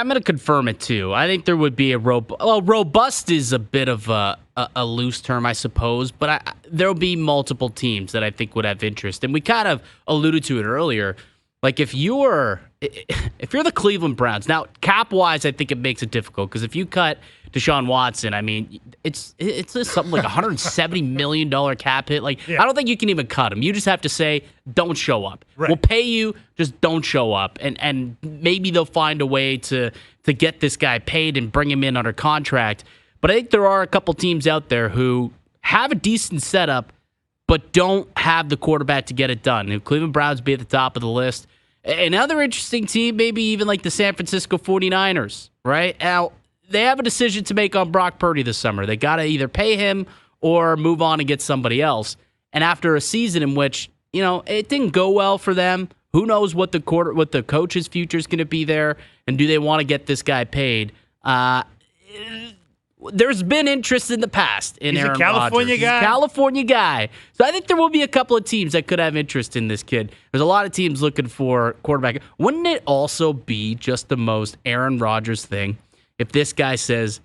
I'm going to confirm it too. I think there would be robust is a bit of a loose term, I suppose, but there'll be multiple teams that I think would have interest. And we kind of alluded to it earlier. Like if you're the Cleveland Browns, now cap-wise, I think it makes it difficult because if you cut Deshaun Watson, I mean, it's something like $170 million cap hit. Like, I don't think you can even cut him. You just have to say, don't show up. Right. We'll pay you, just don't show up. And maybe they'll find a way to get this guy paid and bring him in under contract. But I think there are a couple teams out there who have a decent setup but don't have the quarterback to get it done. And Cleveland Browns be at the top of the list. Another interesting team, maybe even like the San Francisco 49ers, right? Now, they have a decision to make on Brock Purdy this summer. They got to either pay him or move on and get somebody else. And after a season in which, it didn't go well for them, who knows what the coach's future is going to be there, and do they want to get this guy paid? There's been interest in the past in Aaron Rodgers. He's a California guy. So I think there will be a couple of teams that could have interest in this kid. There's a lot of teams looking for quarterback. Wouldn't it also be just the most Aaron Rodgers thing if this guy says,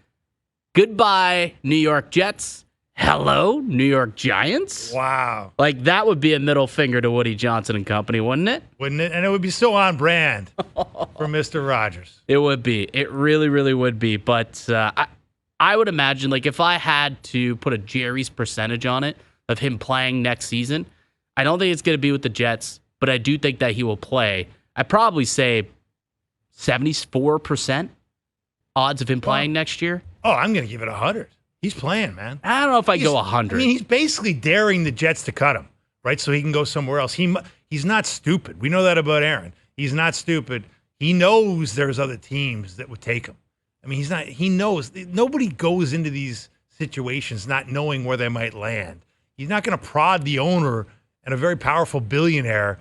goodbye, New York Jets, hello, New York Giants? Wow. Like, that would be a middle finger to Woody Johnson and company, wouldn't it? Wouldn't it? And it would be so on brand for Mr. Rodgers. It would be. It really, really would be. But I would imagine, like, if I had to put a Jerry's percentage on it of him playing next season, I don't think it's going to be with the Jets, but I do think that he will play. I'd probably say 74% odds of him playing next year. Oh, I'm going to give it 100. He's playing, man. I don't know if I go 100. I mean, he's basically daring the Jets to cut him, right? So he can go somewhere else. He's not stupid. We know that about Aaron. He's not stupid. He knows there's other teams that would take him. I mean, he knows. Nobody goes into these situations not knowing where they might land. He's not going to prod the owner and a very powerful billionaire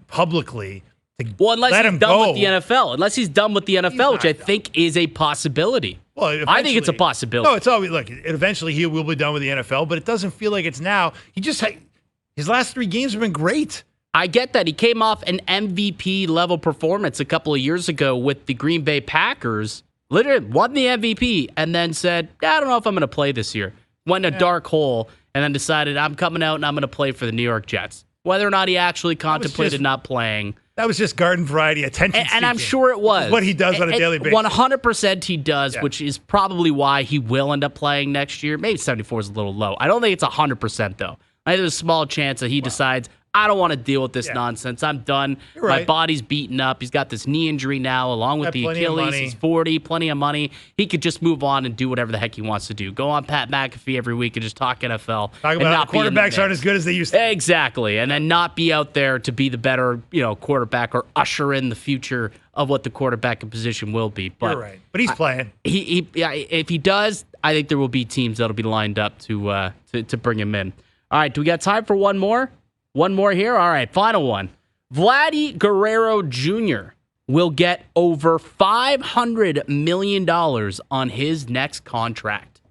publicly to unless let he's him done go. with the NFL. Unless he's done with the NFL, which I think is a possibility. Well, I think it's a possibility. No, it's always, look, eventually he will be done with the NFL, but it doesn't feel like it's now. His last 3 games have been great. I get that. He came off an MVP level performance a couple of years ago with the Green Bay Packers. Literally won the MVP and then said, I don't know if I'm going to play this year. Went in a dark hole and then decided I'm coming out and I'm going to play for the New York Jets. Whether or not he actually contemplated not playing. That was just garden variety attention seeking. And I'm sure it was. What he does on a daily basis. 100% he does, which is probably why he will end up playing next year. Maybe 74 is a little low. I don't think it's 100%, though. I think there's a small chance that he decides, I don't want to deal with this nonsense. I'm done. Right. My body's beaten up. He's got this knee injury now, along with the Achilles. He's 40, plenty of money. He could just move on and do whatever the heck he wants to do. Go on Pat McAfee every week and just talk NFL. Talk about how quarterbacks aren't as good as they used to be. Exactly. And then not be out there to be the better, quarterback or usher in the future of what the quarterback position will be. But you're right. But he's playing. If he does, I think there will be teams that'll be lined up to bring him in. All right, do we got time for one more? One more here? All right, final one. Vladdy Guerrero Jr. will get over $500 million on his next contract.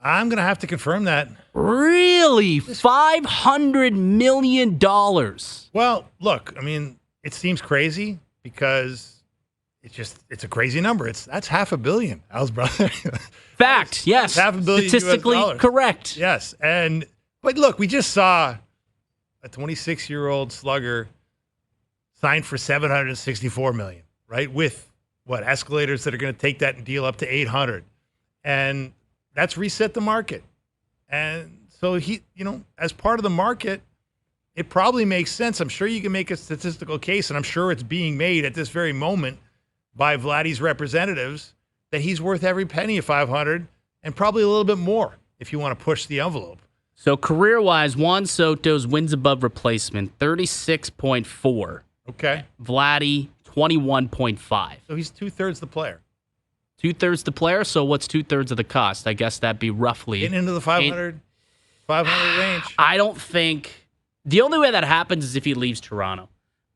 I'm going to have to confirm that. Really? $500 million? Well, look, I mean, it seems crazy because it's a crazy number. That's $500 million. Al's brother. Fact, yes. $500 million statistically correct. Yes. But look, we just saw a 26-year-old slugger signed for $764 million, right? With escalators that are going to take that deal up to $800, and that's reset the market. And so he, as part of the market, it probably makes sense. I'm sure you can make a statistical case, and I'm sure it's being made at this very moment by Vladdy's representatives that he's worth every penny of $500 and probably a little bit more if you want to push the envelope. So career-wise, Juan Soto's wins above replacement, 36.4. Okay. Vladdy, 21.5. So he's 2/3 the player. 2/3 the player, so what's 2/3 of the cost? I guess that'd be roughly... Getting into the 500 range. I don't think... The only way that happens is if he leaves Toronto.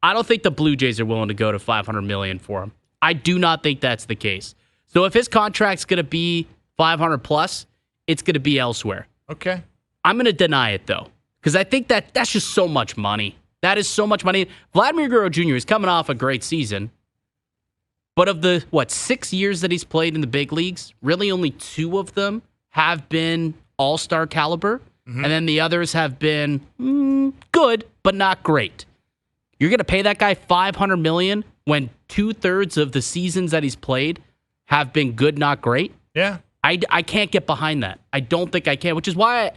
I don't think the Blue Jays are willing to go to $500 million for him. I do not think that's the case. So if his contract's going to be $500 plus, it's going to be elsewhere. Okay. I'm going to deny it, though, because I think that's just so much money. That is so much money. Vladimir Guerrero Jr. is coming off a great season. But of the, 6 years that he's played in the big leagues, really only 2 of them have been all-star caliber. And then the others have been good, but not great. You're going to pay that guy $500 million when 2/3 of the seasons that he's played have been good, not great? Yeah. I can't get behind that. I don't think I can, which is why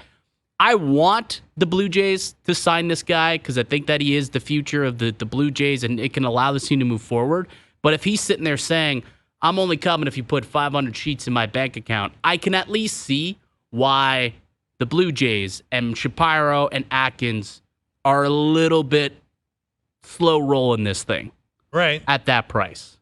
I want the Blue Jays to sign this guy, because I think that he is the future of the Blue Jays and it can allow this team to move forward. But if he's sitting there saying, I'm only coming if you put 500 sheets in my bank account, I can at least see why the Blue Jays and Shapiro and Atkins are a little bit slow rolling this thing Right. at that price.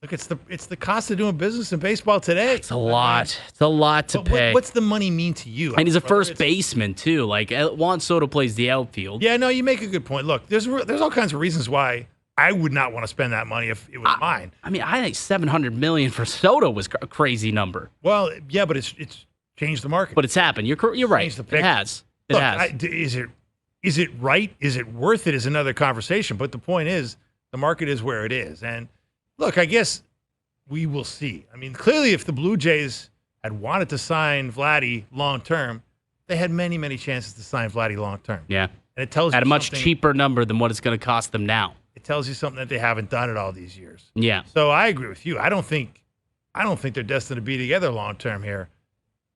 Look, it's the cost of doing business in baseball today. It's a lot. It's a lot to pay. What's the money mean to you? And he's a Whether first it's- baseman, too. Like, Juan Soto plays the outfield. Yeah, no, you make a good point. Look, there's all kinds of reasons why I would not want to spend that money if it was mine. I mean, I think $700 million for Soto was a crazy number. Well, yeah, but it's changed the market. But it's happened. You're right. Changed the It picture. has. It Look, has. is it right? Is it worth it? Is another conversation. But the point is, the market is where it is. And look, I guess we will see. I mean, clearly, if the Blue Jays had wanted to sign Vladdy long term, they had many, many chances to sign Vladdy long term. Yeah. And it tells At you a much something- cheaper number than what it's going to cost them now. It tells you something that they haven't done it all these years. Yeah. So I agree with you. I don't think they're destined to be together long term here,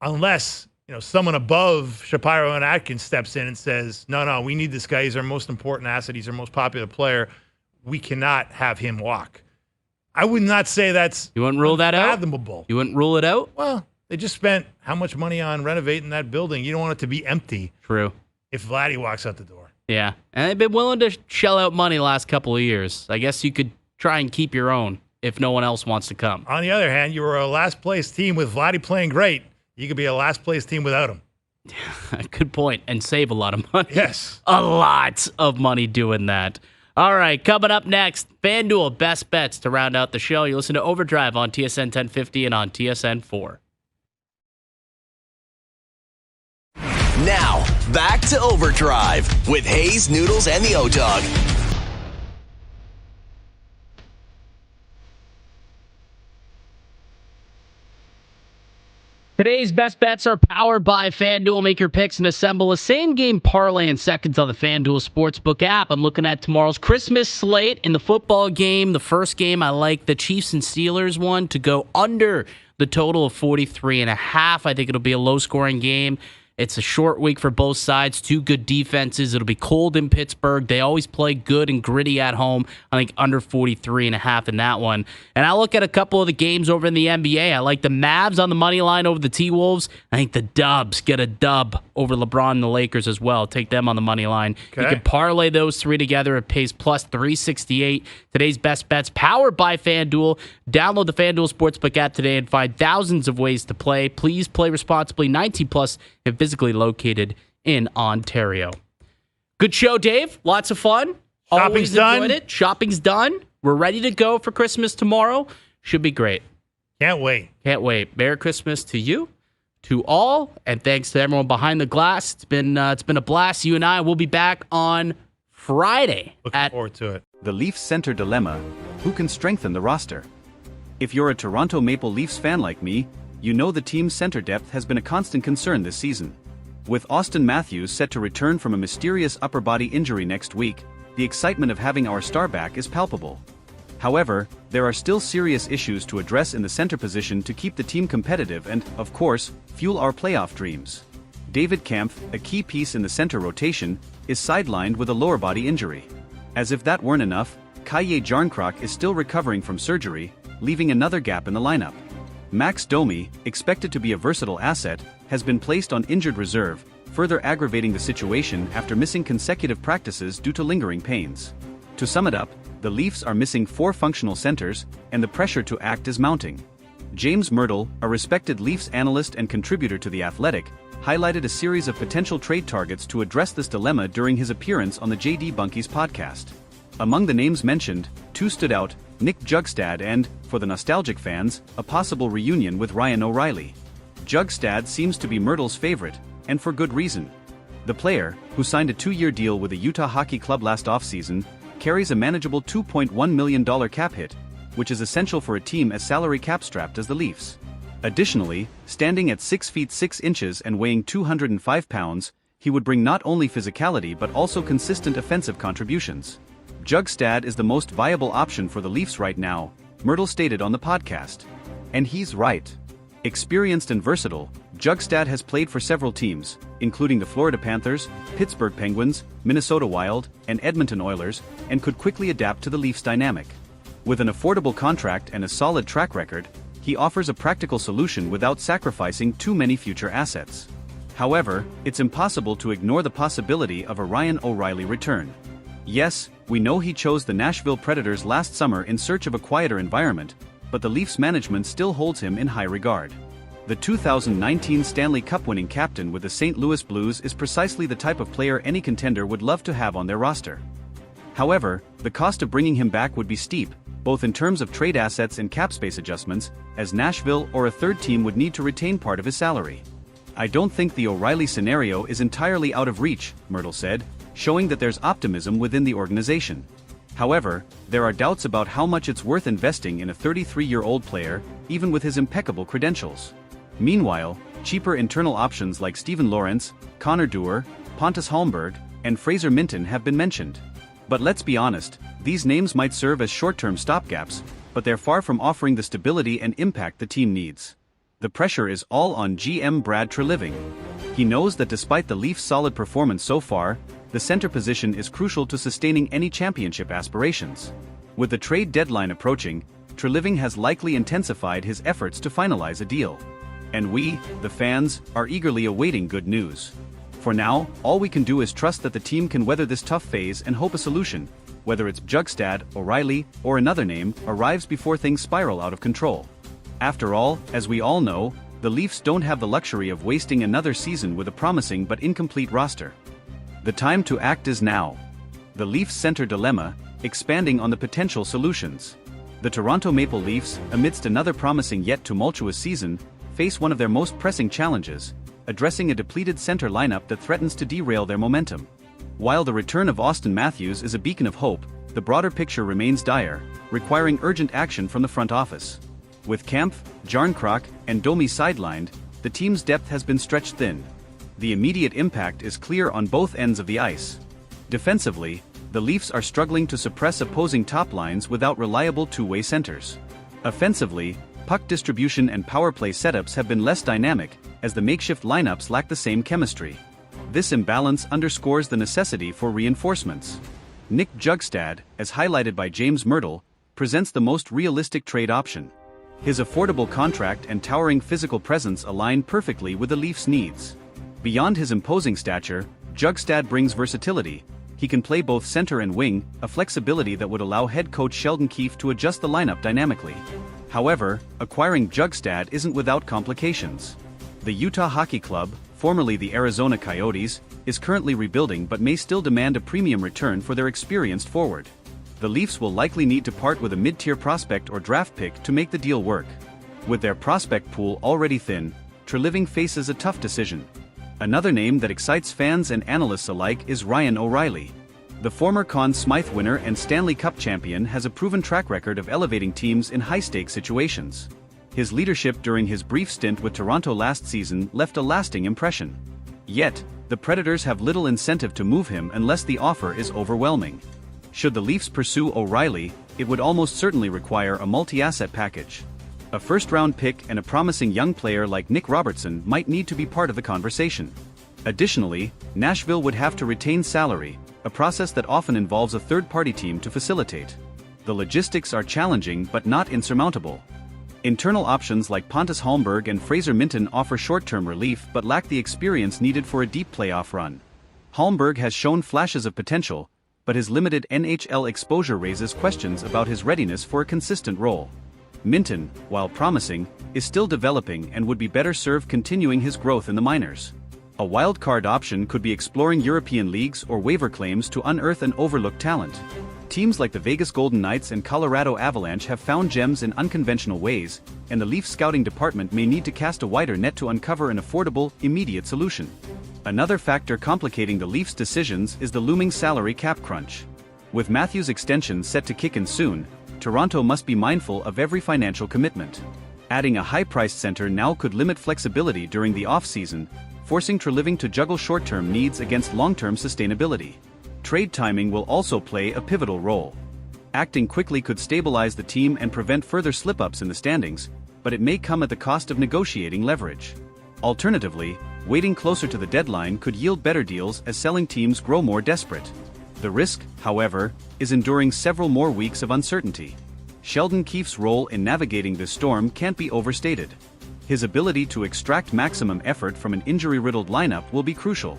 unless someone above Shapiro and Atkins steps in and says, no, we need this guy. He's our most important asset. He's our most popular player. We cannot have him walk. I would not say that's You wouldn't rule that out? unfathomable. You wouldn't rule it out? Well, they just spent how much money on renovating that building? You don't want it to be empty True. if Vladdy walks out the door. Yeah. And they've been willing to shell out money the last couple of years. I guess you could try and keep your own if no one else wants to come. On the other hand, you were a last place team with Vladdy playing great. You could be a last place team without him. Good point. And save a lot of money. Yes. A lot of money doing that. All right, coming up next, FanDuel best bets to round out the show. You listen to Overdrive on TSN 1050 and on TSN 4. Now, back to Overdrive with Hayes, Noodles, and the O-Dog. Today's best bets are powered by FanDuel. Make your picks and assemble a same-game parlay in seconds on the FanDuel Sportsbook app. I'm looking at tomorrow's Christmas slate in the football game. The first game, I like the Chiefs and Steelers one to go under the total of 43.5. I think it'll be a low-scoring game. It's a short week for both sides. 2 good defenses. It'll be cold in Pittsburgh. They always play good and gritty at home. I think under 43.5 in that one. And I look at a couple of the games over in the NBA. I like the Mavs on the money line over the T-Wolves. I think the Dubs get a dub over LeBron and the Lakers as well. Take them on the money line. Okay. You can parlay those 3 together. It pays plus 368. Today's best bets powered by FanDuel. Download the FanDuel Sportsbook app today and find thousands of ways to play. Please play responsibly. 19 plus if physically located in Ontario. Good show, Dave. Lots of fun. Shopping's Always done. enjoyed it. Shopping's done. We're ready to go for Christmas tomorrow. Should be great. Can't wait. Can't wait. Merry Christmas to you, to all, and thanks to everyone behind the glass. It's been a blast. You and I will be back on Friday Looking forward to it. The Leafs center dilemma: who can strengthen the roster? If you're a Toronto Maple Leafs fan like me, you know the team's center depth has been a constant concern this season. With Auston Matthews set to return from a mysterious upper body injury next week, the excitement of having our star back is palpable. However, there are still serious issues to address in the center position to keep the team competitive and, of course, fuel our playoff dreams. David Kampf, a key piece in the center rotation, is sidelined with a lower body injury. As if that weren't enough, Kaye Jarnkrok is still recovering from surgery, leaving another gap in the lineup. Max Domi, expected to be a versatile asset, has been placed on injured reserve, further aggravating the situation after missing consecutive practices due to lingering pains. To sum it up, the Leafs are missing 4 functional centers, and the pressure to act is mounting. James Myrtle, a respected Leafs analyst and contributor to The Athletic, highlighted a series of potential trade targets to address this dilemma during his appearance on the J.D. Bunkies podcast. Among the names mentioned, 2 stood out: Nick Jugstad and, for the nostalgic fans, a possible reunion with Ryan O'Reilly. Jugstad seems to be Myrtle's favorite, and for good reason. The player, who signed a 2-year deal with the Utah Hockey Club last offseason, carries a manageable $2.1 million cap hit, which is essential for a team as salary cap-strapped as the Leafs. Additionally, standing at 6 feet 6 inches and weighing 205 pounds, he would bring not only physicality but also consistent offensive contributions. Jugstad is the most viable option for the Leafs right now, Myrtle stated on the podcast. And he's right. Experienced and versatile, Jugstad has played for several teams, including the Florida Panthers, Pittsburgh Penguins, Minnesota Wild, and Edmonton Oilers, and could quickly adapt to the Leafs' dynamic. With an affordable contract and a solid track record, he offers a practical solution without sacrificing too many future assets. However, it's impossible to ignore the possibility of a Ryan O'Reilly return. Yes, we know he chose the Nashville Predators last summer in search of a quieter environment, but the Leafs management still holds him in high regard. The 2019 Stanley Cup-winning captain with the St. Louis Blues is precisely the type of player any contender would love to have on their roster. However, the cost of bringing him back would be steep, both in terms of trade assets and cap space adjustments, as Nashville or a third team would need to retain part of his salary. I don't think the O'Reilly scenario is entirely out of reach, Myrtle said, showing that there's optimism within the organization. However, there are doubts about how much it's worth investing in a 33-year-old player, even with his impeccable credentials. Meanwhile, cheaper internal options like Steven Lorentz, Connor Dewar, Pontus Holmberg, and Fraser Minten have been mentioned. But let's be honest, these names might serve as short-term stopgaps, but they're far from offering the stability and impact the team needs. The pressure is all on GM Brad Treliving. He knows that despite the Leafs' solid performance so far, the center position is crucial to sustaining any championship aspirations. With the trade deadline approaching, Treliving has likely intensified his efforts to finalize a deal. And we, the fans, are eagerly awaiting good news. For now, all we can do is trust that the team can weather this tough phase and hope a solution, whether it's Jugstad, O'Reilly, or another name, arrives before things spiral out of control. After all, as we all know, the Leafs don't have the luxury of wasting another season with a promising but incomplete roster. The time to act is now. The Leafs' center dilemma, expanding on the potential solutions. The Toronto Maple Leafs, amidst another promising yet tumultuous season, face one of their most pressing challenges, addressing a depleted center lineup that threatens to derail their momentum. While the return of Auston Matthews is a beacon of hope, the broader picture remains dire, requiring urgent action from the front office. With Kampf, Jarnkrok, and Domi sidelined, the team's depth has been stretched thin. The immediate impact is clear on both ends of the ice. Defensively, the Leafs are struggling to suppress opposing top lines without reliable two-way centers. Offensively, puck distribution and power play setups have been less dynamic, as the makeshift lineups lack the same chemistry. This imbalance underscores the necessity for reinforcements. Nick Jugstad, as highlighted by James Myrtle, presents the most realistic trade option. His affordable contract and towering physical presence align perfectly with the Leafs' needs. Beyond his imposing stature, Jugstad brings versatility. He can play both center and wing, a flexibility that would allow head coach Sheldon Keefe to adjust the lineup dynamically. However, acquiring Jugstad isn't without complications. The Utah Hockey Club, formerly the Arizona Coyotes, is currently rebuilding but may still demand a premium return for their experienced forward. The Leafs will likely need to part with a mid-tier prospect or draft pick to make the deal work. With their prospect pool already thin, Treliving faces a tough decision. Another name that excites fans and analysts alike is Ryan O'Reilly. The former Conn Smythe winner and Stanley Cup champion has a proven track record of elevating teams in high-stakes situations. His leadership during his brief stint with Toronto last season left a lasting impression. Yet, the Predators have little incentive to move him unless the offer is overwhelming. Should the Leafs pursue O'Reilly, it would almost certainly require a multi-asset package. A first-round pick and a promising young player like Nick Robertson might need to be part of the conversation. Additionally, Nashville would have to retain salary, a process that often involves a third-party team to facilitate. The logistics are challenging but not insurmountable. Internal options like Pontus Holmberg and Fraser Minten offer short-term relief but lack the experience needed for a deep playoff run. Holmberg has shown flashes of potential, but his limited NHL exposure raises questions about his readiness for a consistent role. Minten, while promising, is still developing and would be better served continuing his growth in the minors. A wild-card option could be exploring European leagues or waiver claims to unearth an overlooked talent. Teams like the Vegas Golden Knights and Colorado Avalanche have found gems in unconventional ways, and the Leafs scouting department may need to cast a wider net to uncover an affordable, immediate solution. Another factor complicating the Leafs' decisions is the looming salary cap crunch. With Matthews' extension set to kick in soon, Toronto must be mindful of every financial commitment. Adding a high-priced center now could limit flexibility during the off-season, forcing Treliving to juggle short-term needs against long-term sustainability. Trade timing will also play a pivotal role. Acting quickly could stabilize the team and prevent further slip-ups in the standings, but it may come at the cost of negotiating leverage. Alternatively, waiting closer to the deadline could yield better deals as selling teams grow more desperate. The risk, however, is enduring several more weeks of uncertainty. Sheldon Keefe's role in navigating this storm can't be overstated. His ability to extract maximum effort from an injury-riddled lineup will be crucial.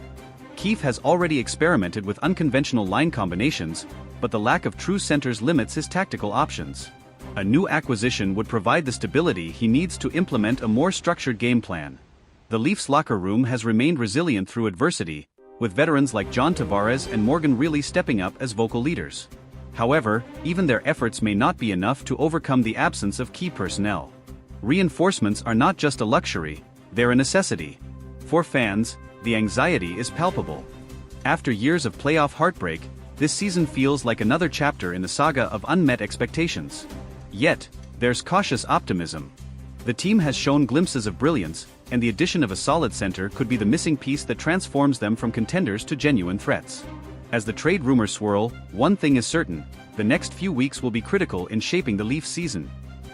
Keefe has already experimented with unconventional line combinations, but the lack of true centers limits his tactical options. A new acquisition would provide the stability he needs to implement a more structured game plan. The Leafs locker room has remained resilient through adversity, with veterans like John Tavares and Morgan Rielly stepping up as vocal leaders. However, even their efforts may not be enough to overcome the absence of key personnel. Reinforcements are not just a luxury, they're a necessity. For fans, the anxiety is palpable. After years of playoff heartbreak, this season feels like another chapter in the saga of unmet expectations. Yet, there's cautious optimism. The team has shown glimpses of brilliance, and the addition of a solid center could be the missing piece that transforms them from contenders to genuine threats. As the trade rumors swirl, one thing is certain: the next few weeks will be critical in shaping the Leafs season.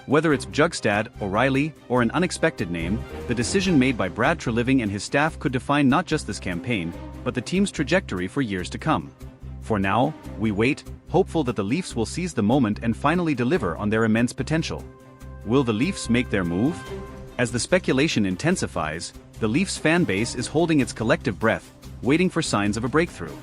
Whether it's Bjugstad, O'Reilly, or an unexpected name, the decision made by Brad Treliving and his staff could define not just this campaign, but the team's trajectory for years to come. For now, we wait, hopeful that the Leafs will seize the moment and finally deliver on their immense potential. Will the Leafs make their move? As the speculation intensifies, the Leafs fan base is holding its collective breath, waiting for signs of a breakthrough.